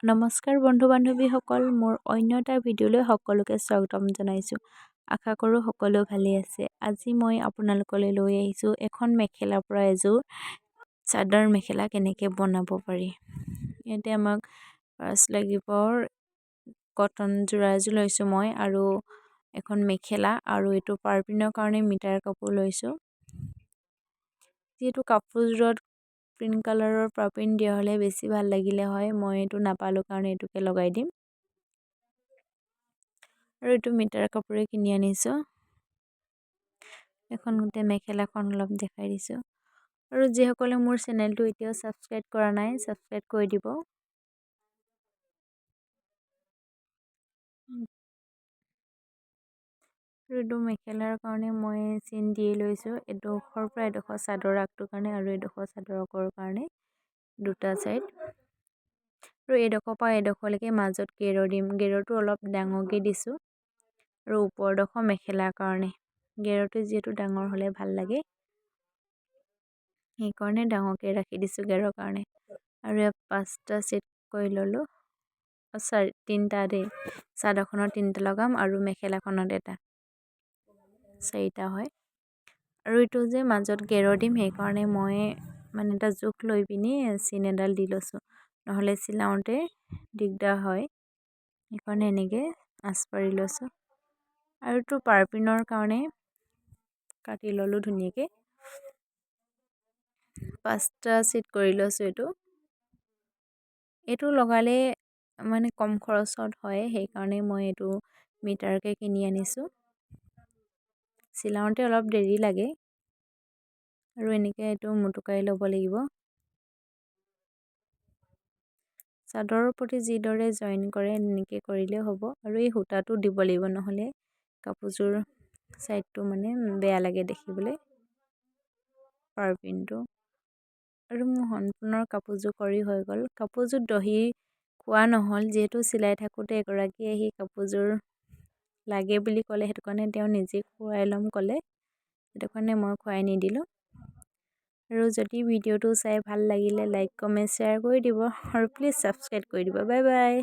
নমস্কাৰ বন্ধু বান্ধৱীসকল, মোৰ অন্য এটা ভিডিঅ'লৈ সকলোকে স্বাগতম জনাইছোঁ। আশা কৰোঁ সকলো ভালেই আছে। আজি মই আপোনালোকলৈ লৈ আহিছোঁ এখন মেখেলাৰ পৰা এযোৰ চাদৰ মেখেলা কেনেকৈ বনাব পাৰি। ইয়াতে আমাক ফাৰ্ষ্ট লাগিব কটন যোৰা এযোৰ লৈছোঁ মই, আৰু এখন মেখেলা, আৰু এইটো পাৰ্পিনৰ কাৰণে মিটাৰ কাপোৰ লৈছোঁ। যিহেতু কাপোৰযোৰত প্ৰিণ্ট কালাৰৰ পাৰ্পিন দিয়া হ'লে বেছি ভাল লাগিলে হয়, মই এইটো নাপালোঁ কাৰণে এইটোকে লগাই দিম। আৰু এইটো মিটাৰ কাপোৰে কিনি আনিছোঁ। এখন গোটেই মেখেলাখন অলপ দেখাই দিছোঁ। আৰু যিসকলে মোৰ চেনেলটো এতিয়াও ছাবস্ক্ৰাইব কৰা নাই, ছাবস্ক্ৰাইব কৰি দিব। আৰু এইটো মেখেলাৰ কাৰণে মই চিন দিয়ে লৈছোঁ, এডোখৰ পৰা এডোখৰ চাদৰ আগটোৰ কাৰণে আৰু এডোখৰ চাদৰ আগৰ কাৰণে দুটা ছাইড। আৰু এডোখৰ পৰা এডোখৰলৈকে মাজত গেৰ দিম। গেৰটো অলপ ডাঙৰকৈ দিছোঁ, আৰু ওপৰডোখৰ মেখেলাৰ কাৰণে গেৰটো যিহেতু ডাঙৰ হ'লে ভাল লাগে, সেইকাৰণে ডাঙৰকৈ ৰাখি দিছোঁ গেৰৰ কাৰণে। আৰু ইয়াত 5টা ছেট কৰি ল'লোঁ, তিনিটা দেই, চাদৰখনত 3টা লগাম আৰু মেখেলাখনত এটা, 4টা হয়। আৰু এইটো যে মাজত গেৰ দিম, সেইকাৰণে মই মানে এটা জোখ লৈ পিনি চিন এডাল দি লৈছোঁ, নহ'লে চিলাওঁতে দিগদাৰ হয়, সেইকাৰণে এনেকৈ আঁচ পাৰি লৈছোঁ। আৰু এইটো পাৰ্পিনৰ কাৰণে কাটি ল'লোঁ ধুনীয়াকৈ। 5টা ছেট কৰি লৈছোঁ। এইটো লগালে মানে কম খৰচত হয়, সেইকাৰণে মই এইটো মিটাৰকৈ কিনি আনিছোঁ। চিলাওঁতে অলপ দেৰি লাগে, আৰু এনেকৈ এইটো মুটুকাই ল'ব লাগিব। চাদৰৰ প্ৰতি যিদৰে জইন কৰে এনেকৈ কৰিলেও হ'ব, আৰু এই সূতাটো দিব লাগিব, নহ'লে কাপোৰযোৰ ছাইডটো মানে বেয়া লাগে দেখিবলৈ, পাৰ্পিনটো। আৰু মোৰ সম্পূৰ্ণ কাপোৰযোৰ কৰি হৈ গ'ল। কাপোৰযোৰ দহি খোৱা নহ'ল, যিহেতু চিলাই থাকোঁতে এগৰাকীয়ে আহি কাপোৰযোৰ লাগে বুলি ক'লে, সেইটো কাৰণে তেওঁ নিজে খুৱাই ল'ম ক'লে, সেইটো কাৰণে মই খুৱাই নিদিলোঁ। আৰু যদি ভিডিঅ'টো চাই ভাল লাগিলে লাইক কমেণ্ট শ্বেয়াৰ কৰি দিব, আৰু প্লিজ ছাবস্ক্ৰাইব কৰি দিব। Bye bye.